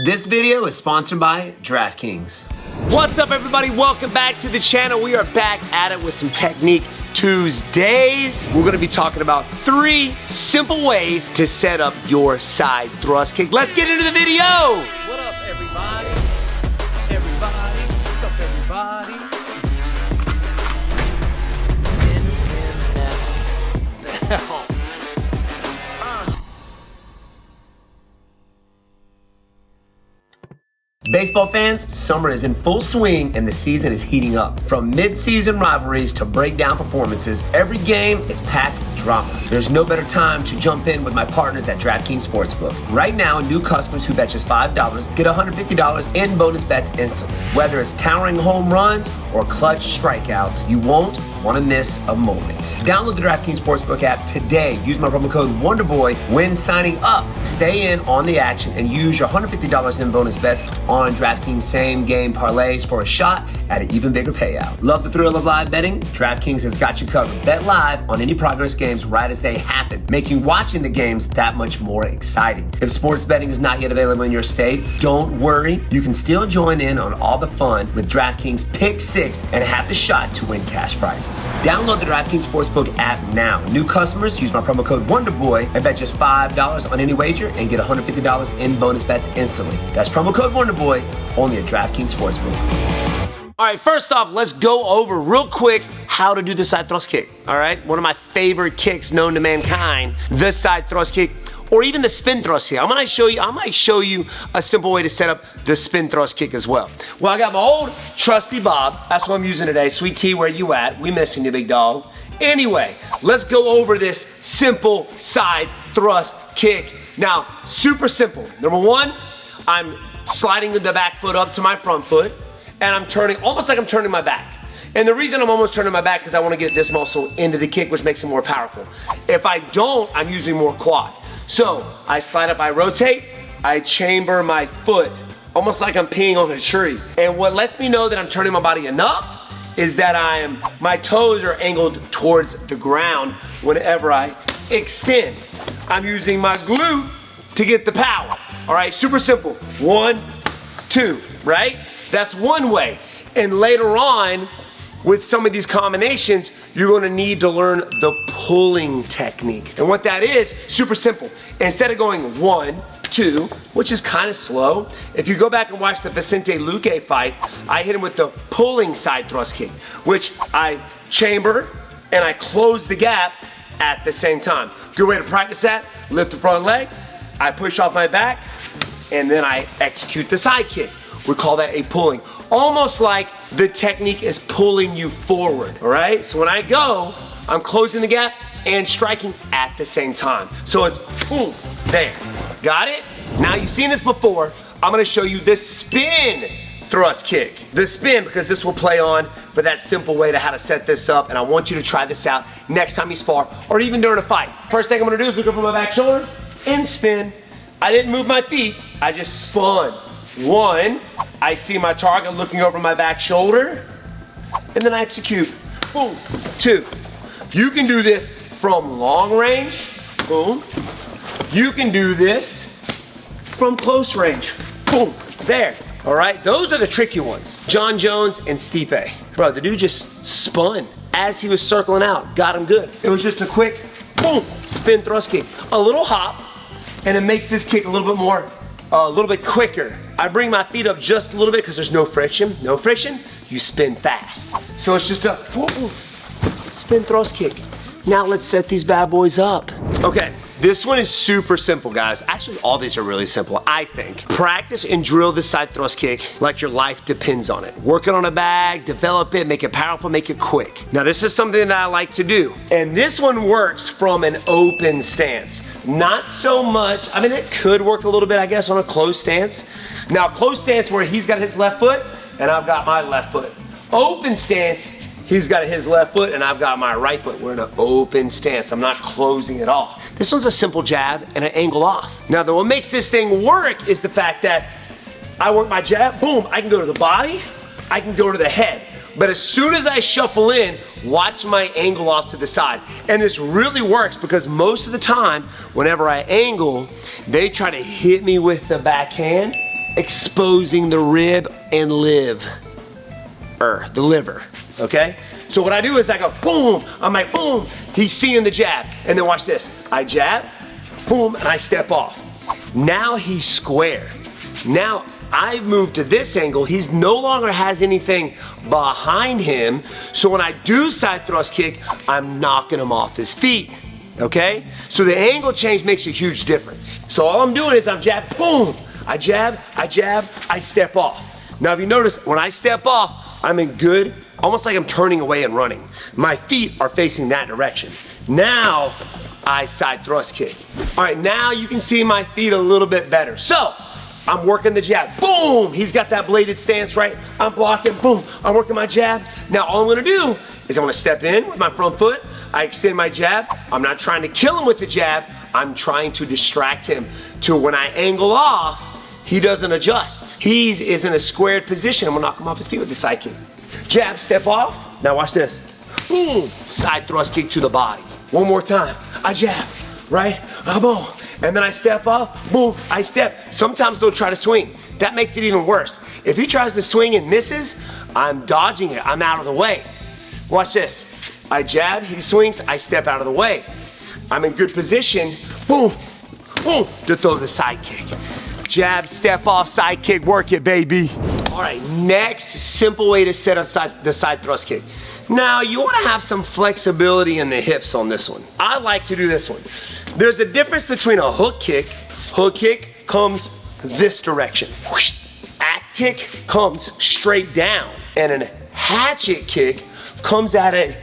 This video is sponsored by DraftKings. What's up, everybody? Welcome back to the channel. We are back at it with some Technique Tuesdays. We're gonna be talking about 3 simple ways to set up your side thrust kick. Let's get into the video. What up, everybody? What's up, everybody? Baseball fans, summer is in full swing and the season is heating up. From mid-season rivalries to breakdown performances, every game is packed with drama. There's no better time to jump in with my partners at DraftKings Sportsbook. Right now, new customers who bet just $5 get $150 in bonus bets instantly. Whether it's towering home runs or clutch strikeouts, you won't want to miss a moment. Download the DraftKings Sportsbook app today. Use my promo code Wonderboy when signing up. Stay in on the action and use your $150 in bonus bets on DraftKings same game parlays for a shot at an even bigger payout. Love the thrill of live betting? DraftKings has got you covered. Bet live on any progress games right as they happen, making watching the games that much more exciting. If sports betting is not yet available in your state, don't worry. You can still join in on all the fun with DraftKings Pick 6 and have the shot to win cash prizes. Download the DraftKings Sportsbook app now. New customers use my promo code Wonderboy and bet just $5 on any wager and get $150 in bonus bets instantly. That's promo code Wonderboy only at DraftKings Sportsbook. All right, first off, let's go over real quick how to do the side thrust kick. All right, one of my favorite kicks known to mankind, the side thrust kick, or even the spin thrust kick. I might show you a simple way to set up the spin thrust kick as well. Well, I got my old trusty Bob. That's what I'm using today. Sweet Tea, where you at? We missing you, big dog. Anyway, let's go over this simple side thrust kick. Now, super simple. Number 1, I'm sliding the back foot up to my front foot, and I'm turning, almost like I'm turning my back. And the reason I'm almost turning my back is I want to get this muscle into the kick, which makes it more powerful. If I don't, I'm using more quad. So I slide up, I rotate, I chamber my foot, almost like I'm peeing on a tree. And what lets me know that I'm turning my body enough is that my toes are angled towards the ground whenever I extend. I'm using my glute to get the power. All right, super simple. 1, 2, right? That's one way. And later on, with some of these combinations, you're gonna need to learn the pulling technique. And what that is, super simple. Instead of going 1, 2, which is kind of slow, if you go back and watch the Vicente Luque fight, I hit him with the pulling side thrust kick, which I chamber and I close the gap at the same time. Good way to practice that, lift the front leg, I push off my back, and then I execute the side kick. We call that a pulling. Almost like the technique is pulling you forward, all right? So when I go, I'm closing the gap and striking at the same time. So it's boom, there. Got it? Now you've seen this before. I'm gonna show you the spin thrust kick. The spin, because this will play on for that simple way to how to set this up, and I want you to try this out next time you spar or even during a fight. First thing I'm gonna do is look over my back shoulder and spin. I didn't move my feet, I just spun. 1, I see my target looking over my back shoulder, and then I execute. Boom. 2, you can do this from long range. Boom. You can do this from close range. Boom. There. All right, those are the tricky ones. John Jones and Stipe. Bro, the dude just spun as he was circling out. Got him good. It was just a quick, boom, spin thrust kick. A little hop, and it makes this kick a little bit quicker. I bring my feet up just a little bit because there's no friction. No friction, you spin fast. So it's just a whoop, spin thrust kick. Now let's set these bad boys up. Okay, this one is super simple, guys. Actually, all these are really simple, I think. Practice and drill the side thrust kick like your life depends on it. Work it on a bag, develop it, make it powerful, make it quick. Now, this is something that I like to do. And this one works from an open stance. Not so much, I mean, it could work a little bit, I guess, on a closed stance. Now, closed stance where he's got his left foot and I've got my left foot. Open stance, he's got his left foot and I've got my right foot. We're in an open stance. I'm not closing it off. This one's a simple jab and an angle off. Now, what makes this thing work is the fact that I work my jab, boom, I can go to the body, I can go to the head. But as soon as I shuffle in, watch my angle off to the side. And this really works because most of the time, whenever I angle, they try to hit me with the backhand exposing the rib and the liver, okay? So what I do is I go, boom, I'm like, boom, he's seeing the jab. And then watch this, I jab, boom, and I step off. Now he's square. Now I move to this angle, he's no longer has anything behind him, so when I do side thrust kick, I'm knocking him off his feet, okay? So the angle change makes a huge difference. So all I'm doing is I'm jab, boom, I jab, I step off. Now if you notice, when I step off, I'm in good, almost like I'm turning away and running. My feet are facing that direction. Now, I side thrust kick. All right, now you can see my feet a little bit better. So, I'm working the jab, boom, he's got that bladed stance, right? I'm blocking, boom, I'm working my jab. Now all I'm gonna do is I'm gonna step in with my front foot, I extend my jab, I'm not trying to kill him with the jab, I'm trying to distract him to when I angle off, he doesn't adjust. He is in a squared position. I'm gonna knock him off his feet with the side kick. Jab, step off. Now watch this. Boom, side thrust kick to the body. One more time. I jab, right? Boom. And then I step off, boom, I step. Sometimes they'll try to swing. That makes it even worse. If he tries to swing and misses, I'm dodging it. I'm out of the way. Watch this. I jab, he swings, I step out of the way. I'm in good position, boom, boom, to throw the side kick. Jab, step off, side kick, work it, baby. All right, next simple way to set up the side thrust kick. Now, you wanna have some flexibility in the hips on this one. I like to do this one. There's a difference between a hook kick. Hook kick comes this direction. Axe kick comes straight down. And a hatchet kick comes at a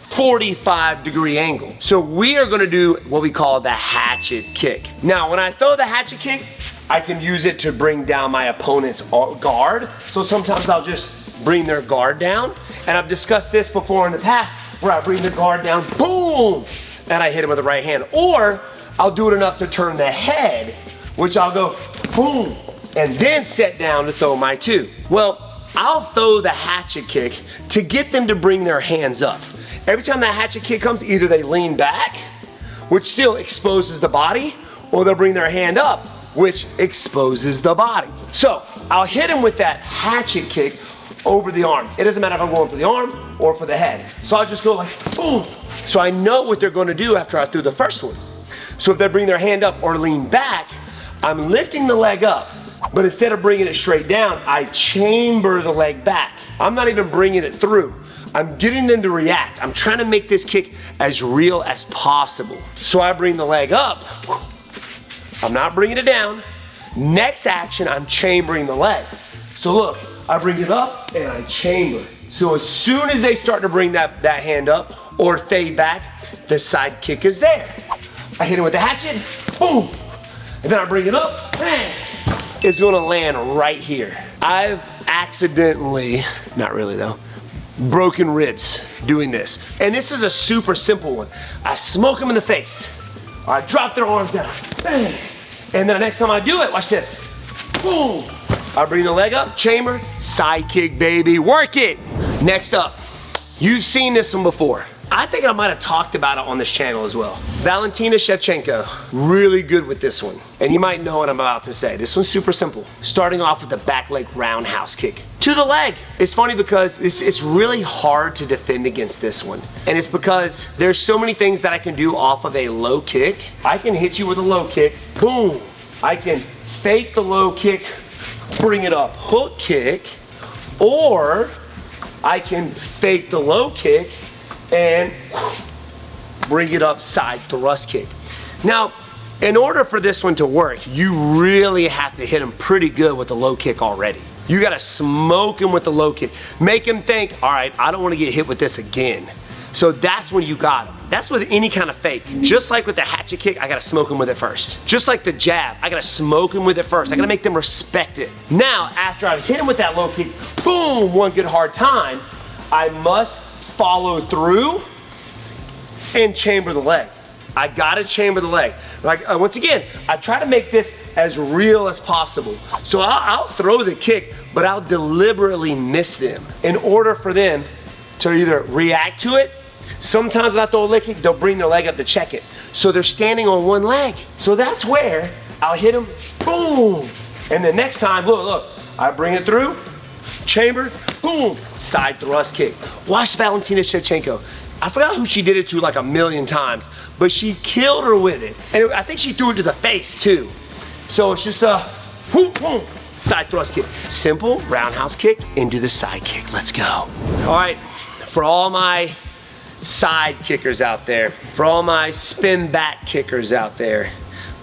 45-degree angle. So we are gonna do what we call the hatchet kick. Now, when I throw the hatchet kick, I can use it to bring down my opponent's guard. So sometimes I'll just bring their guard down. And I've discussed this before in the past, where I bring the guard down, boom, and I hit him with the right hand. Or I'll do it enough to turn the head, which I'll go, boom, and then set down to throw my two. Well, I'll throw the hatchet kick to get them to bring their hands up. Every time that hatchet kick comes, either they lean back, which still exposes the body, or they'll bring their hand up, which exposes the body. So I'll hit him with that hatchet kick over the arm. It doesn't matter if I'm going for the arm or for the head. So I'll just go like, boom. So I know what they're gonna do after I threw the first one. So if they bring their hand up or lean back, I'm lifting the leg up, but instead of bringing it straight down, I chamber the leg back. I'm not even bringing it through. I'm getting them to react. I'm trying to make this kick as real as possible. So I bring the leg up. I'm not bringing it down. Next action, I'm chambering the leg. So look, I bring it up and I chamber. So as soon as they start to bring that hand up or fade back, the side kick is there. I hit him with the hatchet, boom. And then I bring it up, bang. It's gonna land right here. I've accidentally, not really though, broken ribs doing this. And this is a super simple one. I smoke them in the face. I drop their arms down, bang. And then the next time I do it, watch this, boom. I bring the leg up, chamber, side kick, baby, work it. Next up, you've seen this one before. I think I might have talked about it on this channel as well. Valentina Shevchenko, really good with this one. And you might know what I'm about to say. This one's super simple. Starting off with the back leg roundhouse kick to the leg. It's funny because it's really hard to defend against this one. And it's because there's so many things that I can do off of a low kick. I can hit you with a low kick, boom. I can fake the low kick, bring it up, hook kick, or I can fake the low kick and bring it up side thrust kick. Now, in order for this one to work, you really have to hit him pretty good with the low kick already. You gotta smoke him with the low kick. Make him think, all right, I don't wanna get hit with this again. So that's when you got him. That's with any kind of fake. Just like with the hatchet kick, I gotta smoke him with it first. Just like the jab, I gotta smoke him with it first. I gotta make them respect it. Now, after I hit him with that low kick, boom, one good hard time, I must follow through and chamber the leg. I gotta chamber the leg. Like once again, I try to make this as real as possible. So I'll throw the kick, but I'll deliberately miss them in order for them to either react to it. Sometimes when I throw a leg kick, they'll bring their leg up to check it. So they're standing on one leg. So that's where I'll hit them, boom, And then next time, look, I bring it through, chamber, boom, side thrust kick. Watch Valentina Shevchenko. I forgot who she did it to like a million times, but she killed her with it. And I think she threw it to the face too. So it's just a whoop, boom, side thrust kick. Simple roundhouse kick into the side kick. Let's go. All right, for all my side kickers out there, for all my spin back kickers out there,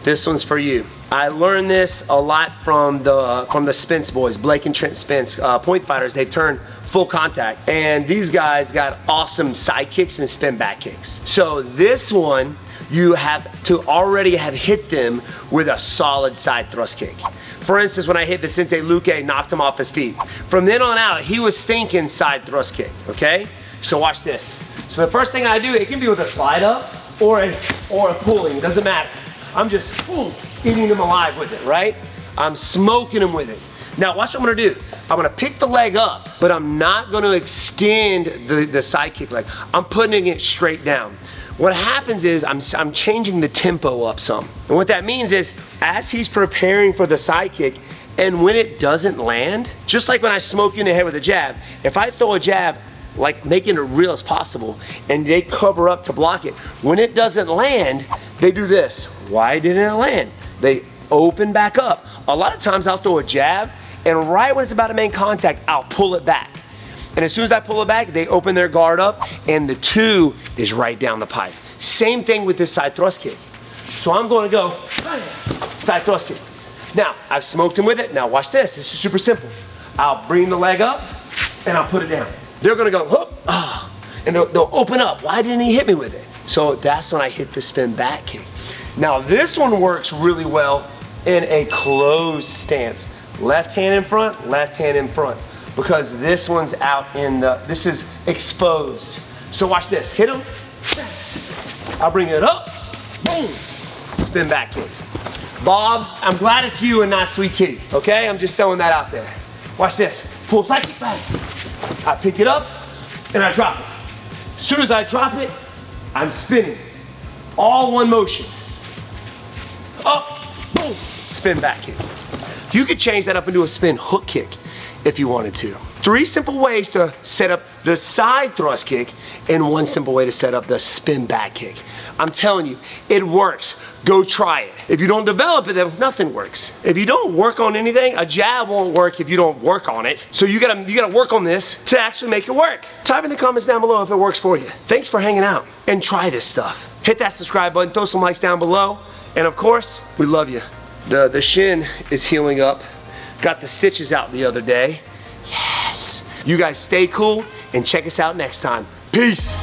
this one's for you. I learned this a lot from the Spence boys, Blake and Trent Spence, point fighters. They've turned full contact, and these guys got awesome side kicks and spin back kicks. So this one, you have to already have hit them with a solid side thrust kick. For instance, when I hit Vicente Luque, knocked him off his feet. From then on out, he was thinking side thrust kick, okay? So watch this. So the first thing I do, it can be with a slide up or a pulling, it doesn't matter. I'm just eating them alive with it, right? I'm smoking them with it. Now watch what I'm gonna do. I'm gonna pick the leg up, but I'm not gonna extend the side kick leg. I'm putting it straight down. What happens is I'm changing the tempo up some. And what that means is as he's preparing for the side kick, and when it doesn't land, just like when I smoke you in the head with a jab, if I throw a jab, like making it real as possible, and they cover up to block it, when it doesn't land, they do this. Why didn't it land? They open back up. A lot of times I'll throw a jab, and right when it's about to make contact, I'll pull it back. And as soon as I pull it back, they open their guard up, and the two is right down the pipe. Same thing with this side thrust kick. So I'm gonna go, side thrust kick. Now, I've smoked him with it. Now watch this, this is super simple. I'll bring the leg up, and I'll put it down. They're gonna go, whoop, and they'll open up. Why didn't he hit me with it? So that's when I hit the spin back kick. Now this one works really well in a closed stance. Left hand in front, left hand in front. Because this one's out in this is exposed. So watch this, hit him. I'll bring it up, boom, spin back kick. Bob, I'm glad it's you and not Sweet Tea, okay? I'm just throwing that out there. Watch this, pull side kick, bang. I pick it up and I drop it. As soon as I drop it, I'm spinning. All one motion. Up, boom, spin back kick. You could change that up into a spin hook kick if you wanted to. 3 simple ways to set up the side thrust kick and 1 simple way to set up the spin back kick. I'm telling you, it works. Go try it. If you don't develop it, then nothing works. If you don't work on anything, a jab won't work if you don't work on it. So you gotta work on this to actually make it work. Type in the comments down below if it works for you. Thanks for hanging out and try this stuff. Hit that subscribe button, throw some likes down below. And of course, we love you. The shin is healing up. Got the stitches out the other day. Yes. You guys stay cool and check us out next time. Peace.